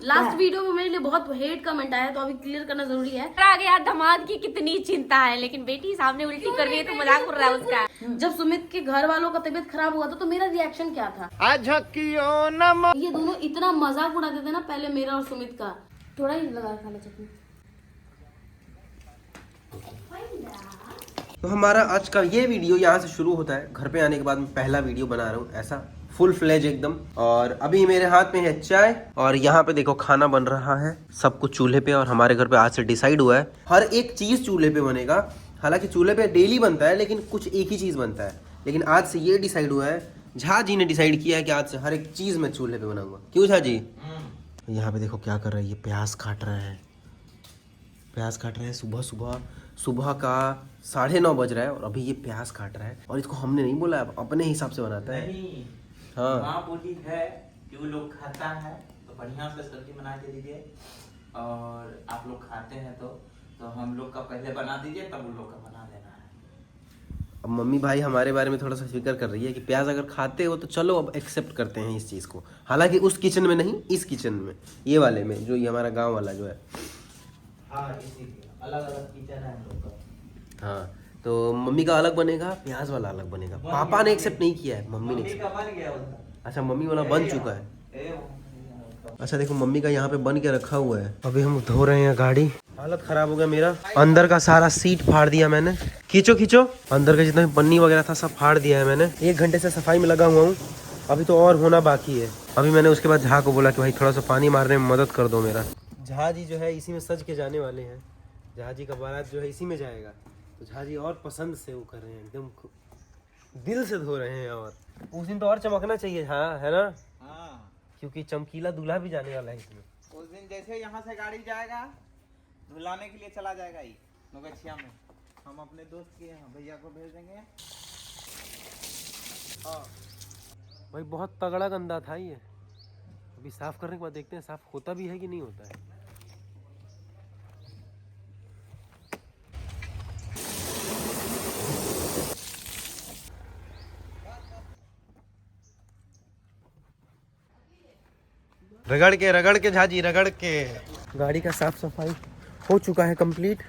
Last video में मेरे लिए बहुत हेट कमेंट आया, तो अभी क्लियर करना जरूरी है। आगे यार दामाद की कितनी चिंता है, लेकिन बेटी सामने उल्टी कर रही है तो मजाक उड़ रहा है उसका। जब सुमित के घर वालों का तबीयत खराब हुआ था तो मेरा रिएक्शन क्या था? ये दोनों इतना मजाक उड़ाते थे ना पहले मेरा और सुमित का। थोड़ा ही लगा खाना चटनी। तो हमारा आज का ये वीडियो यहाँ से शुरू होता है। घर पे आने के बाद मैं पहला वीडियो बना रहा हूँ ऐसा फुल फ्लेज एकदम। और अभी मेरे हाथ में है चाय और यहाँ पे देखो खाना बन रहा है, सब कुछ चूल्हे पे। और हमारे घर पे आज से डिसाइड हुआ है हर एक चीज चूल्हे पे बनेगा। हालांकि चूल्हे पे डेली बनता है लेकिन कुछ एक ही चीज बनता है, लेकिन आज से ये डिसाइड हुआ है, झा जी ने डिसाइड किया है कि आज से हर एक चीज मैं चूल्हे पे बनाऊंगा। क्यों झा जी? यहाँ पे देखो क्या कर रहे हैं, ये प्याज काट रहे हैं। प्याज काट रहे हैं सुबह का 9:30 बज रहा है और अभी ये प्याज काट रहा है। और इसको हमने नहीं बोला, अपने हिसाब से बनाता है। नहीं, हाँ माँ बोली है कि वो लोग खाता है तो बढ़िया से सब्जी बना के दीजिए, और आप लोग खाते हैं तो हम लोग का पहले बना दीजिए, तब उन लोग का बना देना है। अब मम्मी भाई हमारे बारे में थोड़ा सा फिक्र कर रही है कि प्याज अगर खाते हो तो चलो अब एक्सेप्ट करते हैं इस चीज़ को। हालांकि उस किचन में नहीं, इस किचन में, ये वाले में, जो ये हमारा गांव वाला जो है। हाँ, इसीलिए अलग अलग किचन है हम लोग का। हाँ, तो मम्मी का अलग बनेगा, प्याज वाला अलग बनेगा। पापा ने एक्सेप्ट नहीं किया है, मम्मी ने मम्मी का accept- बन गया उसका। अच्छा, मम्मी वाला बन चुका है। ए, अच्छा देखो, मम्मी का यहाँ पे बन के रखा हुआ है। अभी हम धो रहे हैं गाड़ी। हालत खराब हो गया मेरा, अंदर का सारा सीट फाड़ दिया मैंने। खींचो अंदर का जितना भी पन्नी वगैरह था सब फाड़ दिया है मैंने। 1 घंटे से सफाई में लगा हुआ हूँ, अभी तो और होना बाकी है। अभी मैंने उसके बाद झा को बोला कि भाई थोड़ा सा पानी मारने में मदद कर दो मेरा। झा जी जो है इसी में सज के जाने वाले हैं। झा जी का बारात जो है इसी में जाएगा, तो झा जी और पसंद से वो कर रहे हैं, एकदम दिल से धो रहे हैं। और उस दिन तो और चमकना चाहिए, हाँ है ना, हाँ, क्योंकि चमकीला दूल्हा भी जाने वाला है इसमें। उस दिन जैसे यहाँ से गाड़ी जाएगा धुलाने के लिए चला जाएगा ही नौगछिया में, हम अपने दोस्त के यहाँ भैया को भेज देंगे। हाँ भाई बहुत तगड़ा गंदा था ये। अभी साफ करने के बाद देखते हैं साफ होता भी है कि नहीं होता है। रगड़ के झाजी रगड़ के। गाड़ी का साफ सफाई हो चुका है कंप्लीट।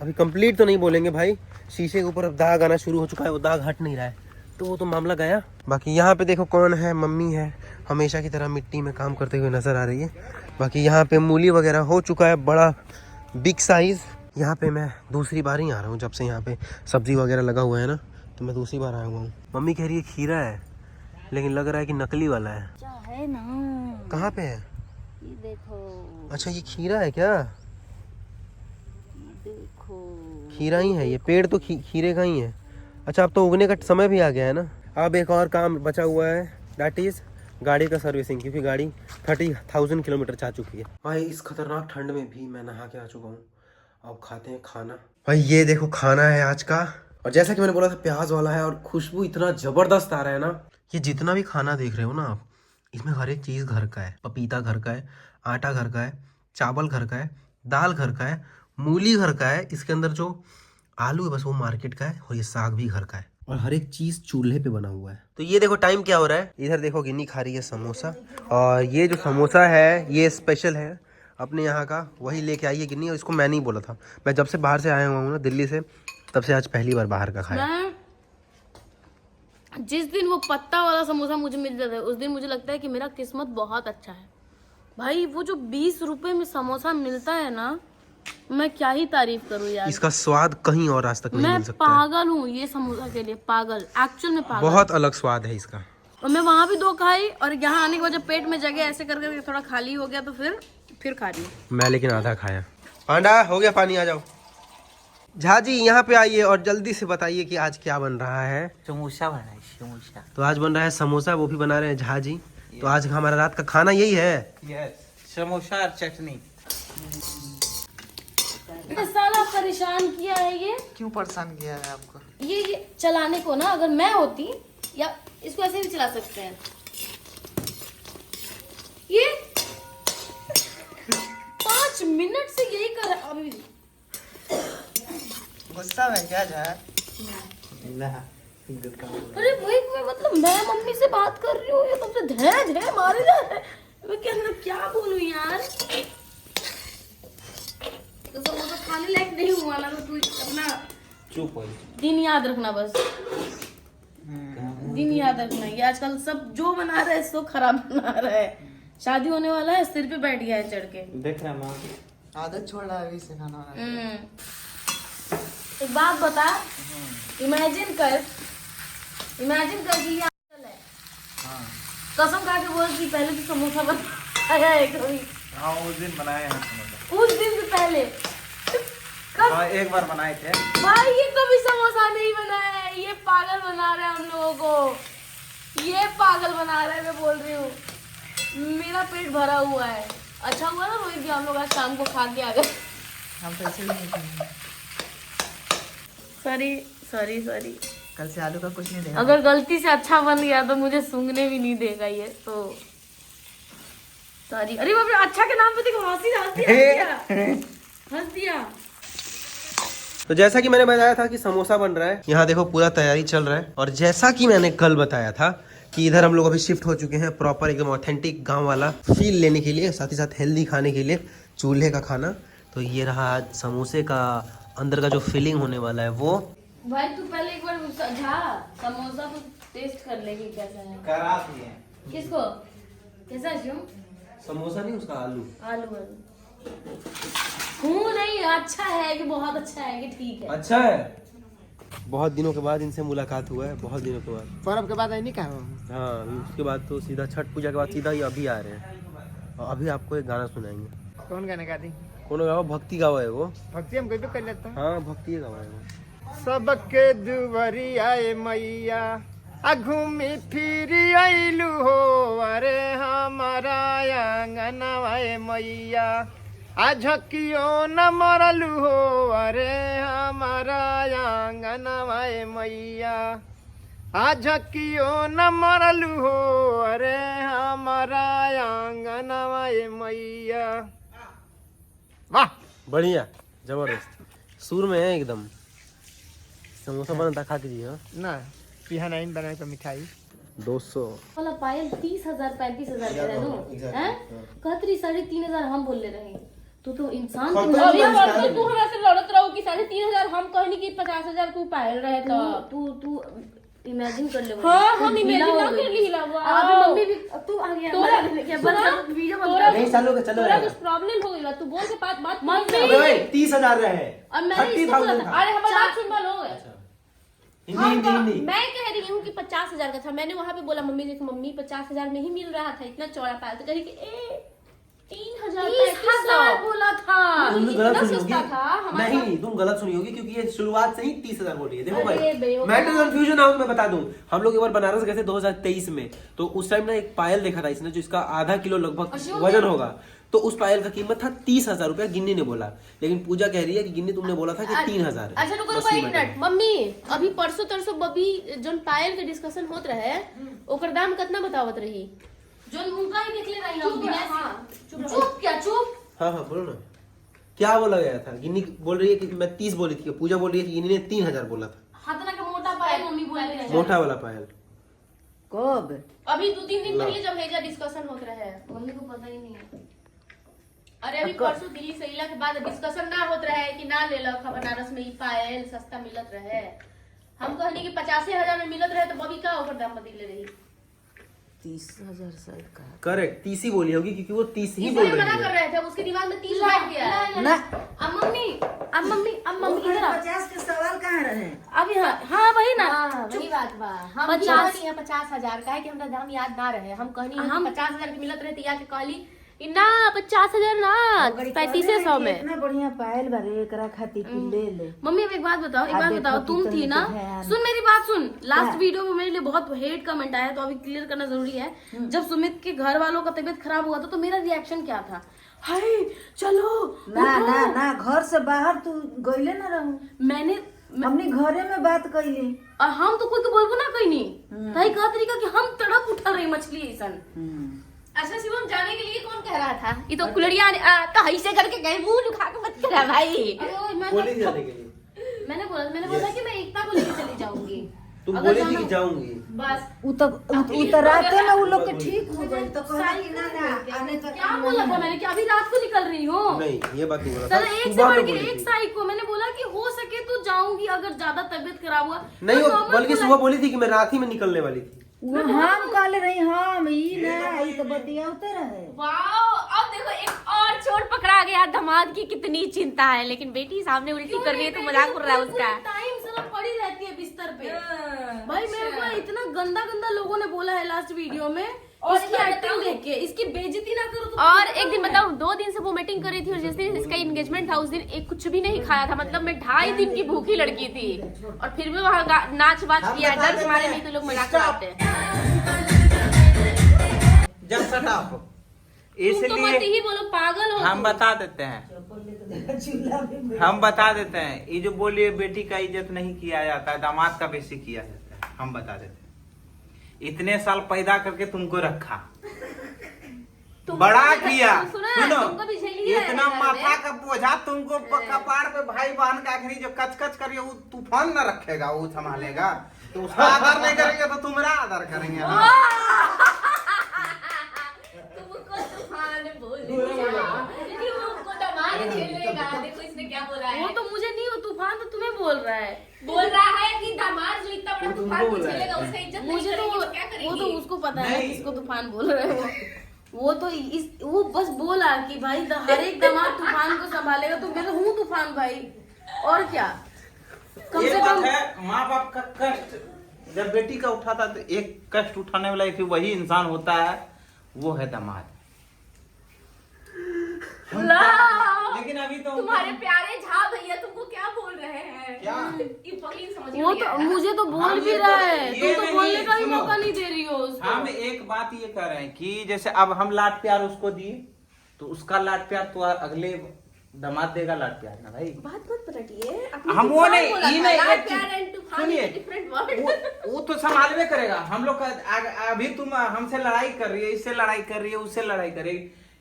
अभी कंप्लीट तो नहीं बोलेंगे भाई, शीशे के ऊपर अब दाग आना शुरू हो चुका है, वो दाग हट नहीं रहा है, तो वो तो मामला गया। बाकी यहाँ पे देखो कौन है, मम्मी है, हमेशा की तरह मिट्टी में काम करते हुए नजर आ रही है। बाकी यहाँ पे मूली वगैरह हो चुका है बड़ा बिग साइज। यहाँ पे मैं दूसरी बार ही आ रहा हूँ, जब से यहाँ पे सब्जी वगैरह लगा हुआ है ना, तो मैं दूसरी बार आया हुआ हूँ। मम्मी कह रही है खीरा है, लेकिन लग रहा है कि नकली वाला है। है ना, कहाँ पे है? ये देखो। अच्छा ये खीरा है क्या? देखो खीरा ही है ये, पेड़ तो खीरे का ही है। अच्छा अब तो उगने का समय भी आ गया है ना। अब एक और काम बचा हुआ है, दैट इज गाड़ी का सर्विसिंग, क्योंकि गाड़ी 30,000 किलोमीटर जा चुकी है। भाई इस खतरनाक ठंड में भी मैं नहा के आ चुका हूँ। अब खाते हैं खाना। भाई ये देखो खाना है आज का, और जैसा कि मैंने बोला था प्याज वाला है, और खुशबू इतना जबरदस्त आ रहा है ना। ये जितना भी खाना देख रहे हो ना आप, इसमें हर एक चीज़ घर का है। पपीता घर का है, आटा घर का है, चावल घर का है, दाल घर का है, मूली घर का है, इसके अंदर जो आलू है बस वो मार्केट का है, और ये साग भी घर का है, और हर एक चीज़ चूल्हे पे बना हुआ है। तो ये देखो टाइम क्या हो रहा है, इधर देखो गिन्नी खा रही है समोसा। और ये जो समोसा है ये स्पेशल है अपने यहाँ का, वही लेके आई है गिन्नी। और इसको मैं नहीं बोला था, मैं जब से बाहर से आया हुआ हूँ ना दिल्ली से, तब से आज पहली बार बाहर का खाया। मैं जिस दिन वो पत्ता वाला समोसा मुझे मिल जाता है उस दिन मुझे लगता है कि मेरा किस्मत बहुत अच्छा है। भाई वो जो 20 रुपए में समोसा मिलता है ना, मैं क्या ही तारीफ करूँ यार। इसका स्वाद कहीं और आज तक नहीं मैं मिल सकता है। पागल हूँ ये समोसा के लिए, पागल, एक्चुअल में पागल। बहुत अलग स्वाद है इसका। और मैं वहाँ भी 2 खाई, और यहाँ आने के बाद जब पेट में जगह ऐसे कर करके थोड़ा खाली हो गया तो फिर खा रही हूँ। मैं लेकिन आधा खाया। पांडा हो गया पानी, आ जाओ। झा जी यहाँ पे आइए और जल्दी से बताइए कि आज क्या बन रहा है। समोसा बना है, समोसा। तो आज बन रहा है समोसा, वो भी बना रहे हैं झा जी। तो आज हमारा रात का खाना यही है। यस, समोसा और चटनी। साला परेशान किया है ये। क्यों परेशान किया है आपको? ये चलाने को ना, अगर मैं होती, या इसको ऐसे भी चला सकते हैं। ये 5 मिनट से यही कर रहा है अभी। गुस्सा में क्या जा? अरे भाई मैं मम्मी से बात कर रही हूँ, ये तुमसे धैर्य मारे जा रहे हैं। मैं क्या बोलूं यार। तो समोसा खाने लायक नहीं हुआ ना, तो तू अपना चुप हो। दिन याद रखना बस, दिन याद रखना। ये आजकल सब जो बना रहा है सो खराब बना रहा है। शादी होने वाला है, सिर पे बैठ गया है चढ़ के। देख रहा माँ, आदत छोड़ रहा है अभी से खाना बनाने की। एक बात बता, इमेजिन कर कि ये आजकल है। कसम खा के बोल कि पहले तो समोसा बनाया है कभी? हाँ उस दिन बनाए हैं समोसा। उस दिन से पहले कब? हाँ एक बार बनाए थे। भाई ये कभी समोसा नहीं बनाया है, ये पागल बना रहे हैं हम लोगों को, ये पागल बना रहे हैं। मैं बोल रही हूँ, मेरा पेट भरा हुआ है। अच्छा हुआ ना रोहित जी, हम लोग आज शाम को खा के आ गए। हम तो ऐसे भी नहीं खाएंगे। सॉरी। कल से आलू का कुछ नहीं देगा। अगर गलती से अच्छा बन गया तो मुझे सूंघने भी नहीं देगा ये, तो सॉरी। अरे बाप रे, अच्छा के नाम पे देखो हंस दिया। तो जैसा कि मैंने बताया था कि समोसा बन रहा है, यहाँ देखो पूरा तैयारी चल रहा है। और जैसा कि मैंने कल बताया था कि इधर हम लोग अभी शिफ्ट हो चुके हैं प्रॉपर एकदम ऑथेंटिक गांव वाला फील लेने के लिए, साथ ही साथ हेल्दी खाने के लिए, चूल्हे का खाना। तो ये रहा आज समोसे का अंदर का जो फीलिंग होने वाला है वो। भाई तू पहले एक बार समोसा तो टेस्ट कर ले कि कैसा है। करा दिए। किसको कैसा है? समोसा नहीं, उसका आलू। आलू हूँ नहीं, अच्छा है कि बहुत अच्छा है कि ठीक है? अच्छा है। बहुत दिनों के बाद इनसे मुलाकात हुआ है, बहुत दिनों के बाद। पर्व के बाद नहीं कहा। हाँ, उसके बाद तो सीधा छठ पूजा के बाद सीधा ही अभी आ रहे हैं। और अभी आपको एक गाना सुनाएंगे। कौन गाने गा दी? कौन गावा? भक्ति गावा है वो। भक्ति हम कोई भी कर लेता है। हाँ, भक्ति गावा है वो। सबके दुवरी आए मैया, आ घूमी फिरी आइलू हो, अरे हमारा आंगनवाए मैया, आ झकियो न मरलू हो, अरे हमारा आंगनवाए मैया, आ झकियो न मरलू हो, अरे हमारा आंगनवाए मैया। वाह, बढ़िया, जबरदस्त सुर में है एकदम। समोसा बनता, खा के जी। ना पिहा नहीं बनाए तो मिठाई 200 वाला पायल 30,000 35,000 कह रहे हो हैं? कहतरी 3,500 हम बोल ले रहे हैं। तो इंसान तो तू हमरा से लड़त रहो कि 3,500 हम कहनी कि 50,000 को पायल रहे। तो तू इमेजिन कर ले। हाँ हम इमेजिन ना कर ली हिला। अभी मम्मी भी तू आ गया तोरा क्या बना वीडियो बना नहीं, चलो तोरा कुछ प्रॉब्लम हो गई। तू बोल के बात मम्मी 30,000 रहे। और मैंने इसको बोला था, अरे हमारी बात सुन लो। हिंदी मैं कह रही हूँ कि 50,000 का था। मैंने वहाँ पे बोला मम्मी देख मम्मी 50,000 में ही मिल रहा था, इतना चौड़ा पायल। तो कही कि 3,000 बोला था। तुम गलत सुनी सस्ता था होगी। नहीं, तुम गलत सुनी होगी क्योंकि ये शुरुआत से ही 30,000 बोल रही है। देखो अरे भाई, बेवकूफ। मैं तो कंफ्यूजन हूँ। मैं बता दूं, हम लोग एक बार बनारस गए थे 2023 में। तो उस टाइम ना एक पायल देखा था इसने, जो इसका आधा किलो लगभग वजन होगा। तो उस पायल का कीमत था 30,000 रुपया। गिन्नी ने बोला, लेकिन पूजा कह रही है कि गिन्नी तुमने बोला था कि 3,000। अच्छा रुको एक मिनट। मम्मी अभी परसों तरसों बबी जोन पायल के डिस्कशन होत रहे, ओकर दाम कितना बतावत रही? जोन उनका ही देख ले रही हम। चुप क्या चुप? हाँ बोलो ना, क्या बोला गया था? गिन्नी बोल रही है कि मैं 30 बोली थी, पूजा बोल रही है कि गिन्नी ने 3,000 बोला था। हाथना का मोटा पायल मम्मी बोल रही है। मोटा वाला पायल कब? अभी 2-3 दिन पहले जब हेजा डिस्कशन होत रहे, मम्मी को पता ही नहीं है। अरे अभी परसों दिल्ली से इला के बाद डिस्कशन ना होत रहे कि ना ले लो बनारस में ई पायल सस्ता मिलत रहे। हम कहनी कि 50,000 में मिलत रहे, तो बबी का ओकर दाम बदल ले रही। 30,000 शायद का। करेक्ट, 30 ही बोली होगी क्योंकि वो 30 ही बोल इसलिए रही मना है। कर रहे थे, उसके दिमाग में 30 बैठ गया है। ना अब मम्मी इधर आ। 50 के सवाल कहाँ रहे? अभी हाँ वही ना। वही बात बा। हम 50,000 का है कि हमरा दाम याद ना रहे। हम कहनी हम 50,000 की मिलत रहे, तो या के कहली ना 50,000 ना 3500 में। इतना बढ़िया पायल बारे एकरा खातिर कि ले ले। मम्मी अब एक बात बताओ तुम थी ना, सुन मेरी बात सुन। लास्ट वीडियो में मेरे लिए बहुत हेट कमेंट आया, तो अभी क्लियर करना जरूरी है। जब सुमित के घर वालों का तबीयत खराब हुआ था, तो मेरा रिएक्शन क्या था? हाय चलो ना घर से बाहर तू गईले ना रहू। मैंने हमने घरे में बात कईली। और हम तो कोई को बोलबो ना कहीं नहीं। भाई का तरीका कि हम तड़प उठा रही मछली ऐसन। अच्छा शिवम जाने के लिए कौन कह रहा था? ये तो कुलड़िया तो ऐसे करके गए, मुंह लुका के मत करा भाई। अरे बोली जाने के लिए मैंने बोला कि मैं एकता को लेके चली जाऊंगी। तुम अगर बोली थी जाना कि जाऊंगी। बस उतराते ना वो लोग के ठीक हो गए तो कहना कि ना आने का क्या बोला था मैंने कि अभी रात को निकल रही हूँ? नहीं ये बात नहीं बोला था, चलो एक से सुबह बढ़ में के बोली एक थी। तारीख को मैंने बोला कि हो सके तो जाऊंगी, अगर ज्यादा तबीयत खराब हुआ नहीं तो वो normal बल्कि बोला। सुबह बोली थी कि मैं रात ही में निकलने वाली थी। वो हम कल रही हम ई ना ई तो बतियाते रहे। वाओ, अब देखो एक और चोर पकड़ा गया। दामाद की कितनी चिंता है, लेकिन बेटी सामने उल्टी कर रही है तो मजाक उड़ रहा है उसका। टाइम से पड़ी रहती है बिस्तर पे। भाई मेरे को इतना गंदा गंदा लोगों ने बोला है लास्ट वीडियो में, और इसकी एक्टिंग देख के इसकी बेइज्जती ना करो तो। और एक दिन बताऊं, 2 दिन से वो मीटिंग कर रही थी और जिस दिन इसका एंगेजमेंट था उस दिन एक कुछ भी नहीं खाया था। मतलब मैं 2.5 दिन की भूखी लड़की थी और फिर भी वहाँ नाच बाज किया। डर तुम्हारे नहीं तो लोग मजाक उड़ाते हैं। जब सटाप तुम तो मत ही बोलो, पागल हो हम तुम। बता देते हैं, हम बता देते हैं, ये जो बोलिए बेटी का इज्जत नहीं किया जाता है, दामाद का बेसी किया जाता है। हम बता देते हैं, इतने साल पैदा करके तुमको रखा, बड़ा किया, सुनो, इतना माथा का बोझा तुमको कपाड़ पे भाई बहन का आखिरी जो कच कच करिए वो तूफान न रखेगा, वो संभालेगा। तो उसका आदर नहीं करेंगे तो तुम्हारा आदर करेंगे ना। देखो इसने क्या बोला है। वो तो मुझे नहीं, वो तूफान तो तुम्हें बोल रहा है। बोल रहा है कि दामाद जो इतना बड़ा तूफान को झेलेगा उसका इज्जत नहीं मुझे तो करेगी तो क्या करेगी। वो तो उसको पता है किसको तूफान बोल रहे हो। वो तो वो बस बोला कि भाई हर एक दामाद तूफान को संभालेगा, तो मैं तो हूँ तूफान भाई, और क्या। कम ये से बात कम है, माँ बाप का कष्ट जब बेटी का उठाता तो एक कष्ट उठाने वाला एक वही इंसान होता है, वो है दामाद। लेकिन अभी तो तुम्हारे प्यारे झा भैया तुमको क्या बोल रहे हैं? क्या? ये पगली समझ में वो नहीं तो आया। मुझे तो बोल हम भी ये रहा तो- है, ये तुम तो नहीं, बोलने का भी सुनो। मौका नहीं दे रही हो उसको। हम एक बात ये कर रहे हैं कि जैसे अब हम लाड प्यार उसको दिए तो उसका लाड प्यार तो अगले दामाद देगा लाड प्यार ना भाई। बात मत पलटिए। हम वो नहीं, ये नहीं, एक चीज- प्यार एंड तूफान सुनिए, डिफरेंट वर्ड। वो तो संभालवे करेगा। हम लोग का अभी तुम हमसे लड़ाई कर रही है, इससे लड़ाई कर रही है, उससे लड़ाई करेगी,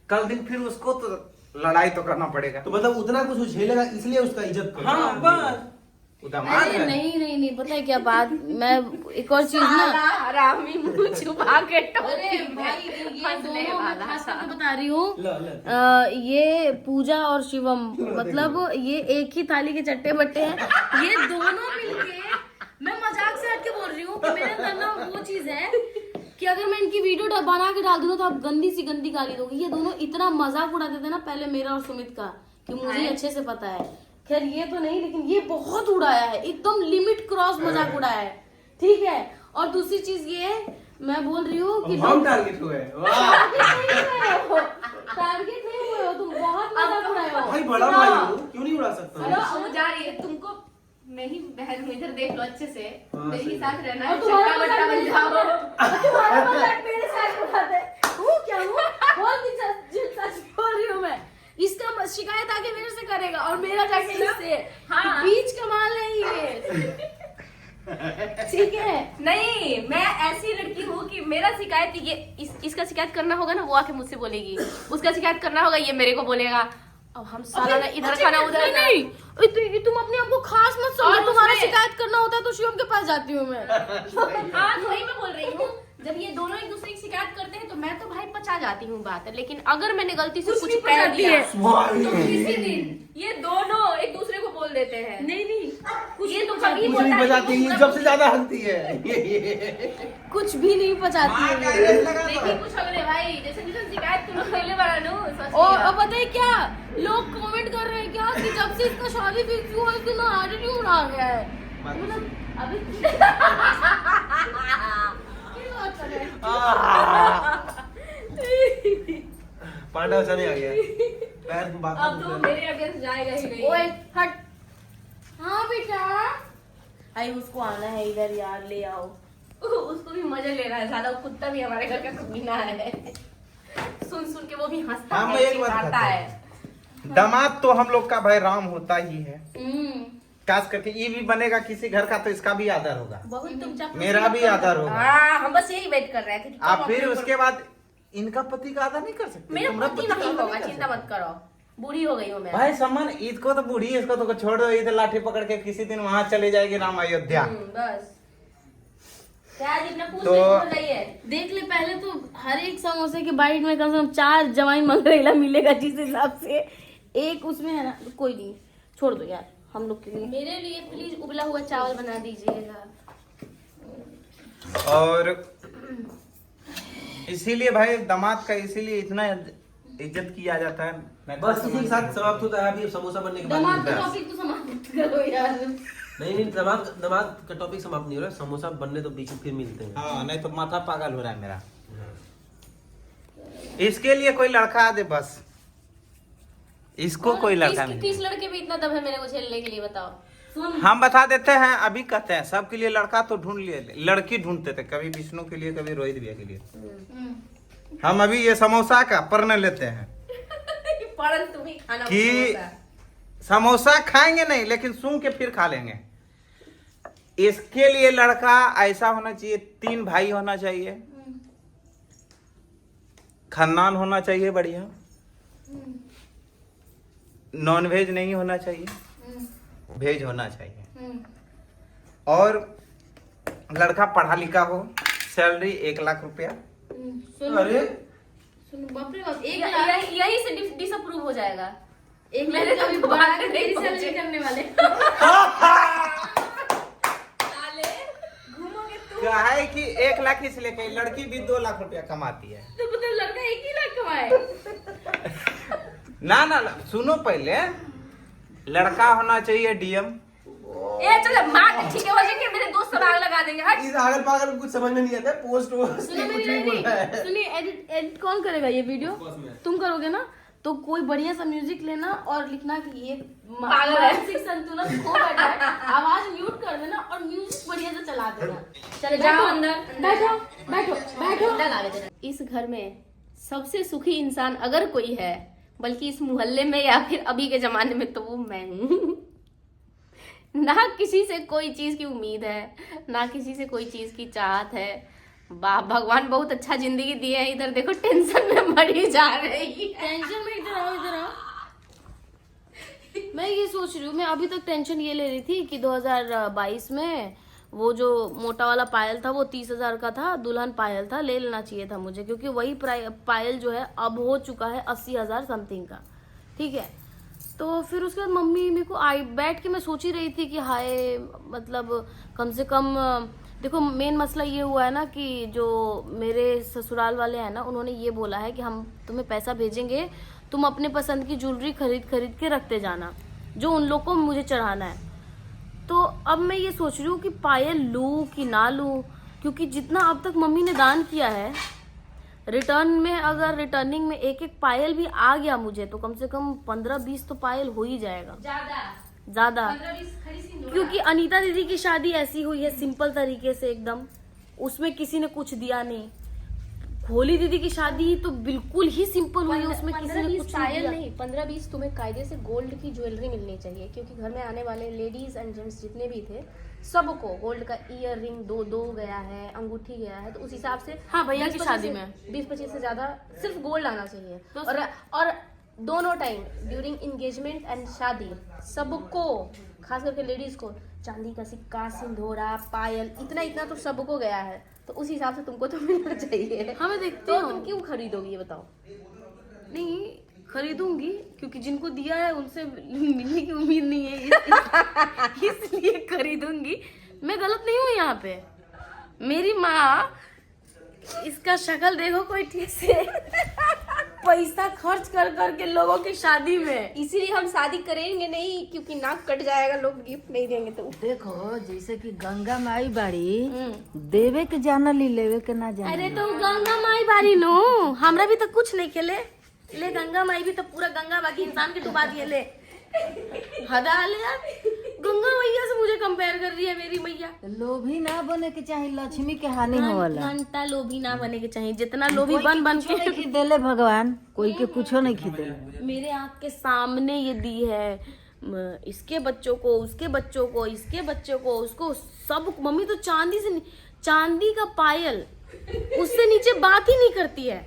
कल दिन फिर उसको तो लड़ाई तो करना पड़ेगा। तो मतलब उतना कुछ झेलेगा इसलिए उसका इज्जत करो। हाँ बस, वो दामाद अरे है। नहीं पता है क्या बात, मैं एक और चीज ना, हरामी मुंह छुपा के अरे भाई ये हंसने दोनों मैं वाला खास था। करके बता रही हूँ, ये पूजा और शिवम मतलब ये एक ही थाली के चट्टे बट्टे हैं। ये दोनों मिलके, मैं मजाक से हट के बोल रही हूँ कि मेरे अंदर ना वो चीज है कि अगर मैं इनकी वीडियो बना के डाल दूँ तो आप गंदी सी गंदी गाली दोगे। ये दोनों इतना मजाक उड़ाते थे ना पहले मेरा और सुमित का, कि मुझे अच्छे से पता है। खैर ये तो नहीं, लेकिन ये बहुत उड़ाया है, एकदम लिमिट क्रॉस मजाक उड़ाया है, ठीक है। और दूसरी चीज ये है, मैं बोल रही हूँ कि हम टारगेट हुए। टारगेट नहीं हुए हो तुम, बहुत मजाक उड़ाए हो भाई बड़ा भाई हो, क्यों नहीं उड़ा सकता? सुनो, वो जा रही है, तुमको नहीं बहन हूँ, इधर देख लो अच्छे से, मेरे ही साथ रहना और है, तुम्हारा चट्टा बट्टा बन जाओ। तुम्हारा मजाक मेरे साथ उड़ाते हूँ, क्या हूँ बहुत ही सच बोल रही हूँ मैं। इसका शिकायत आके मेरे से करेगा और मेरा जाके इससे। हाँ। बीच कमाल है ये, ठीक है। नहीं, मैं ऐसी लड़की हूँ कि मेरा शिकायत ये इसका शिकायत करना होगा ना, वो आके मुझसे बोलेगी, उसका शिकायत करना होगा, ये मेरे को बोलेगा। अब हम सारा ना इधर खाना उधर नहीं, तुम अपने आप को खास मत समझो। तुम्हारा शिकायत करना होता है तो शिवम के पास जाती हूँ मैं। हाँ, तो वही मैं बोल रही हूँ, जब ये दोनों एक दूसरे की शिकायत करते हैं तो मैं तो भाई पचा जाती हूँ बात। लेकिन अगर मैंने गलती से कुछ कह दिया तो किसी दिन ये दोनों एक दूसरे को बोल देते हैं। नहीं कुछ ये तो कभी कुछ नहीं बजाती है, सबसे ज्यादा हंसती है कुछ भी नहीं पचाती है। लेकिन कुछ अगले भाई जैसे शिकायत तुम पहले बार नो। और पता है क्या लोग कमेंट कर रहे हैं क्या कि जब से इसका शादी फिक्स हुआ इसका ना एटीट्यूड आ गया है। मतलब अभी पांडा अच्छा नहीं आ गया पैर बात अब तो मेरे अगेंस्ट जाएगा ही नहीं। ओए हट। हाँ बेटा, आई उसको आना है इधर यार, ले आओ। उसको भी मजे ले रहा है साला, कुत्ता भी हमारे घर का कमीना है। सुन सुन के वो भी हंसता हम है, एक बात चिढ़ाता कहते है। दामाद तो हम लोग का भाई राम होता ही है, हम्म, खास करके ये भी बनेगा किसी घर का तो इसका भी आदर होगा, बहुत तुम चापलूसी मेरा मत भी करो। आदर होगा। हाँ, हम बस यही वेट कर रहे थे कि आप कब फिर अपने उसके बाद इनका पति का आदर नहीं कर सकते? मेरा तुम्हारा पति का नहीं आदर होगा, कर चिंता सकते? मत करो, बूढ़ी हो गई हूँ मैं। भाई सम्मान, इसको तो बूढ़ी, इसको तो छोड़ दो, ये तो लाठी पकड़ के किसी दिन वहां चले जाएगी राम अयोध्या। बस क्या इतना पूछ तो- रही है? देख ले पहले तो हर एक समोसे के बाइट में कम से कम 4 जवाई मंगरेला मिलेगा, जिस हिसाब से एक उसमें है ना। कोई नहीं, छोड़ दो यार हम लोग के लिए। मेरे लिए प्लीज उबला हुआ चावल बना दीजिएगा। और इसीलिए भाई दामाद का इसीलिए इतना इज्जत किया जाता है। मैं बस इसी के साथ समाप्त होता है। अभी समोसा बनने के बाद दामाद मिलता का है। टॉपिक तो समाप्त करो यार। नहीं दामाद का टॉपिक समाप्त नहीं हो रहा है, समोसा बनने तो बीच में फिर मिलते हैं। हाँ, नहीं तो माथा पागल हो रहा है मेरा। इसके लिए कोई लड़का आ दे बस, इसको कोई लड़का नहीं। किस लड़के पे इतना दम है मेरे को झेलने के लिए, बताओ। हम बता देते हैं, अभी कहते हैं सबके लिए लड़का तो ढूंढ लिए, लड़की ढूंढते थे, कभी विष्णु के लिए, कभी रोहित भैया के लिए। हम अभी ये समोसा का पर्ण लेते हैं कि समोसा खाएंगे नहीं, लेकिन सूंघ के फिर खा लेंगे। इसके लिए लड़का ऐसा होना चाहिए, 3 भाई होना चाहिए, खानदान होना चाहिए बढ़िया, नॉन वेज नहीं होना चाहिए, वेज होना चाहिए, और लड़का पढ़ा लिखा हो, सैलरी 1 लाख रुपया। अरे सुनो बाप रे बाप, यही से डिसअप्रूव हो जाएगा। एक मैंने तो अभी बात करने वाले क्या है कि 1 लाख इसलिए कही, लड़की भी 2 लाख रुपया कमाती है। तो मतलब लड़का 1 ही लाख कमाए? ना सुनो, पहले लड़का होना चाहिए डीएम। ए चलो मार, ठीक है, हो जाएंगे मेरे दोस्त सब आग लगा देंगे। हट। इस अगल पागल को कुछ समझ में नहीं आता, पोस्ट सुनिए कुछ भी बोल रहा है। सुनिए, एडिट कौन करेगा ये वीडियो? तुम करोगे ना? तो कोई बढ़िया सा म्यूजिक लेना और लिखना कि ये मानसिक संतुलन खो बैठा है, आवाज म्यूट कर देना और म्यूजिक बढ़िया से चला देना। चले जाओ अंदर, बैठो। इस घर में सबसे सुखी इंसान अगर कोई है, बल्कि इस मोहल्ले में या फिर अभी के जमाने में, तो वो मैं हूँ। ना किसी से कोई चीज की उम्मीद है, ना किसी से कोई चीज की चाहत है। वाह, भगवान बहुत अच्छा जिंदगी दी है। इधर देखो टेंशन में मरी जा रही है। टेंशन में इधर आओ। मैं ये सोच रही हूँ, मैं अभी तक टेंशन ये ले रही थी कि 2022 में वो जो मोटा वाला पायल था वो 30,000 का था, दुल्हन पायल था, ले लेना चाहिए था मुझे, क्योंकि वही पायल जो है अब हो चुका है 80,000 समथिंग का। ठीक है, तो फिर उसके बाद मम्मी मेरे को बैठ के मैं सोच ही रही थी कि हाय, मतलब कम से कम देखो, मेन मसला ये हुआ है ना कि जो मेरे ससुराल वाले हैं ना, उन्होंने ये बोला है कि हम तुम्हें पैसा भेजेंगे, तुम अपने पसंद की ज्वेलरी खरीद के रखते जाना, जो उन लोग को मुझे चढ़ाना है। तो अब मैं ये सोच रही हूँ कि पायल लूँ कि ना लूँ, क्योंकि जितना अब तक मम्मी ने दान किया है, रिटर्न में अगर रिटर्निंग में एक पायल भी आ गया मुझे, तो कम से कम 15-20 तो पायल हो ही जाएगा, ज्यादा। क्योंकि अनीता दीदी की शादी ऐसी हुई है सिंपल तरीके से एकदम, उसमें किसी ने कुछ दिया नहीं। होली दीदी की शादी तो बिल्कुल ही सिंपल हुई है, उसमें किसी ने कुछ पायल नहीं, 15-20 तुम्हें कायदे से गोल्ड की ज्वेलरी मिलनी चाहिए, क्योंकि घर में आने वाले लेडीज एंड जेंट्स जितने भी थे, सबको गोल्ड का ईयर रिंग 2 गया है, अंगूठी गया है, तो उस हिसाब से हाँ भैया की शादी में 20-25 से ज्यादा सिर्फ गोल्ड आना चाहिए। और दोनों टाइम ड्यूरिंग इंगेजमेंट एंड शादी सबको, खास करके लेडीज को, चांदी का सिक्का, सिंदूरा, पायल, इतना तो सबको गया है, तो उस हिसाब से तुमको तो मिलना चाहिए। हाँ मैं देखती तो हूँ। तुम क्यों खरीदोगी ये बताओ? नहीं खरीदूंगी, क्योंकि जिनको दिया है उनसे मिलने की उम्मीद नहीं है, इसलिए खरीदूंगी। मैं गलत नहीं हूँ यहाँ पे। मेरी माँ, इसका शक्ल देखो कोई ठीक से, पैसा खर्च कर के लोगों की शादी में। इसीलिए हम शादी करेंगे नहीं, क्योंकि नाक कट जाएगा, लोग गिफ्ट नहीं देंगे तो। देखो जैसे कि गंगा माई बाड़ी, देवे के जाना ली, लेवे के ना जाना। अरे तो गंगा माई बारी नो, हमरा भी तो कुछ नहीं खेले ले, गंगा माई भी तो पूरा गंगा बाकी इंसान के डुबा दिए ले। हदा ले यार, गंगा मैया से मुझे कंपेयर कर रही है मेरी मैया। लोभी ना बने के चाहे, लक्ष्मी के हानि होवाला। घंटा लोभी ना बने के चाहिए, जितना लोभी बन के नहीं खिदेले भगवान, कोई के कुछो नहीं खिदेले। मेरे आँख के सामने ये दी है, इसके बच्चों को, उसके बच्चों को, इसके बच्चों को, उसको सब। मम्मी तो चांदी का पायल, उससे नीचे बात ही नहीं करती है।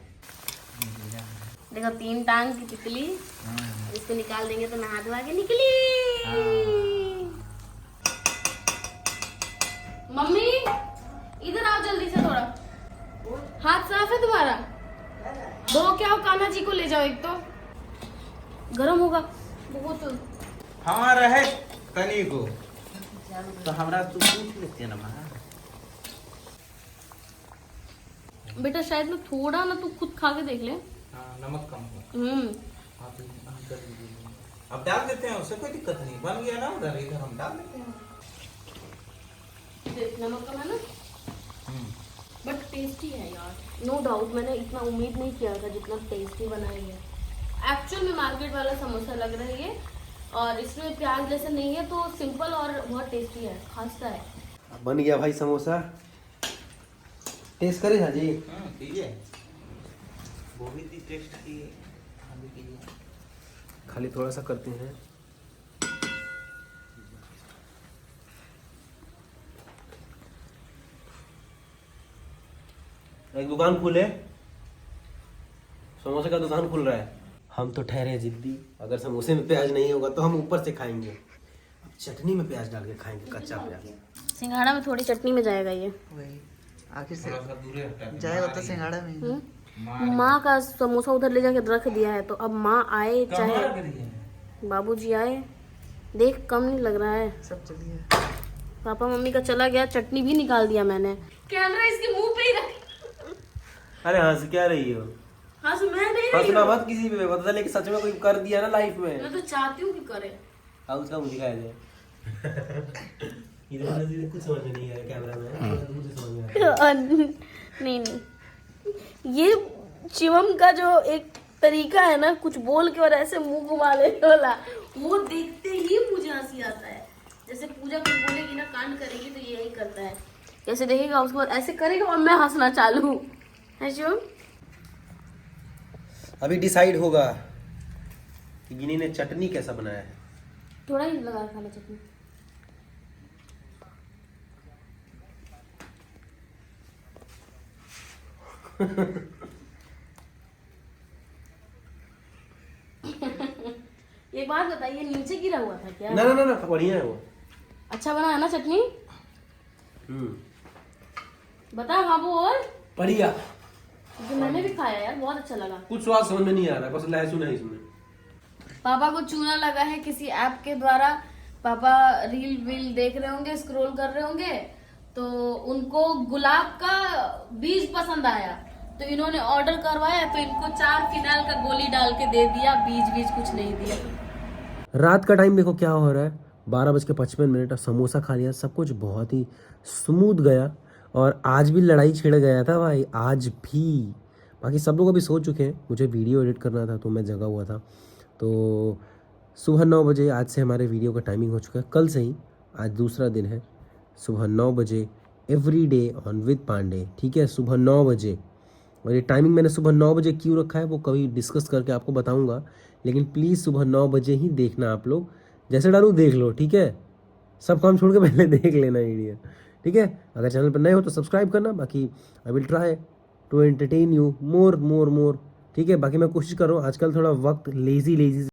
देखो 3 टांग की तितली, इसको निकाल देंगे तो नहा धोआ के निकली। मम्मी इधर आओ जल्दी से थोड़ा। हाथ साफ है तुम्हारा? दो क्या हो, कान्हा जी को ले जाओ एक तो। गरम होगा बहुत। हाँ रहे तनी को तो हमरा तू पूछ लेते ना माँ। बेटा शायद में थोड़ा ना, तू खुद खा के देख ले। हाँ नमक कम हो। हाँ तो हाँ, कर दीजिए। अब डाल देते हैं, उससे कोई दिक्कत नहीं, बन गया ना उधर, इधर हम डाल देते हैं। देख नमक कम है ना, बट टेस्टी है यार, नो डाउट। मैंने इतना उम्मीद नहीं किया था जितना टेस्टी बनाई है। एक्चुअल में मार्केट वाला समोसा लग रहा है ये, और इसमें प्याज लहसुन नहीं है, तो सिंपल और बहुत टेस्टी है, खासा है। बन गया भाई समोसा, टेस्ट करे हाजी। कीजिए, वो भी टेस्ट की हम भी कीजिए। खाली थोड़ा सा करते हैं। एक दुकान खुले, समोसे का दुकान खुल रहा है। हम तो ठहरे जिद्दी, अगर समोसे में प्याज नहीं होगा तो हम ऊपर से खाएंगे। अब चटनी में प्याज डाल के खाएंगे, कच्चा प्याज। सिंघाड़ा में थोड़ी चटनी में जाएगा ये। वही आखिर से थोड़ा सा दूर हटा दे। जाएगा तो सिंगाड़ा में। माँ का समोसा उधर ले जाके रख दिया है, तो अब माँ आए चाहे बाबूजी आए, देख कम नहीं लग रहा है। सब चलिए। पापा मम्मी का चला गया, चटनी भी निकाल दिया मैंने। कैमरा इसके मुंह पे ही रख। अरे हंस क्या रही हो? हाँ मैं नहीं रही हंसना हूँ। मत किसी पे, पता चले कि सच में कोई कर दिया ना लाइफ में। मैं तो चाहती हूँ कि करे। अब उसका मुझे दिखाया जाए। इधर कुछ समझ में नहीं आया कैमरा में, मुझे समझ में आया। नहीं, ये शिवम का जो एक तरीका है ना, कुछ बोल के और ऐसे मुंह घुमा लेने वाला, वो देखते ही मुझे हंसी आता है। जैसे पूजा कुछ बोलेगी ना, कांड करेगी तो यही करता है, जैसे देखेगा उसको ऐसे करेगा और मैं हंसना चालू है। शिवम अभी डिसाइड होगा कि गिनी ने चटनी कैसा बनाया है। थोड़ा ही लगा खाना चटनी। एक बात बताइए, नीचे गिरा हुआ था क्या? ना ना ना ना, बढ़िया है वो। अच्छा बना है ना चटनी? बता हाँ बोल। बढ़िया। जो मैंने भी खाया यार, बहुत अच्छा लगा। कुछ स्वाद समझ में नहीं आ रहा है, बस लहसुन है इसमें। पापा को चूना लगा है किसी ऐप के द्वारा। पापा रील वील देख रहे होंगे, स्क्रॉल कर रहे होंगे, तो उनको गुलाब का बीज पसंद आया, तो इन्होंने ऑर्डर करवाया, तो इनको 4 फिनाइल का गोली डाल के दे दिया, बीज कुछ नहीं दिया। रात का टाइम देखो क्या हो रहा है, 12:55 और समोसा खा लिया, सब कुछ बहुत ही स्मूथ गया। और आज भी लड़ाई छिड़ गया था भाई, आज भी। बाकी सब लोग अभी सो चुके हैं, मुझे वीडियो एडिट करना था तो मैं जगा हुआ था। तो सुबह 9 बजे आज से हमारे वीडियो का टाइमिंग हो चुका है, कल से ही, आज दूसरा दिन है। सुबह 9 बजे every day on with Pandey, ठीक है, सुबह 9 बजे। और ये टाइमिंग मैंने सुबह 9 बजे क्यों रखा है वो कभी डिस्कस करके आपको बताऊंगा, लेकिन प्लीज़ सुबह 9 बजे ही देखना आप लोग। जैसे डालूँ देख लो, ठीक है, सब काम छोड़ के पहले देख लेना वीडियो, ठीक है। अगर चैनल पर नए हो तो सब्सक्राइब करना। बाकी I will try to entertain you more, ठीक है। बाकी मैं कोशिश कर रहा हूँ, आजकल थोड़ा वक्त लेजी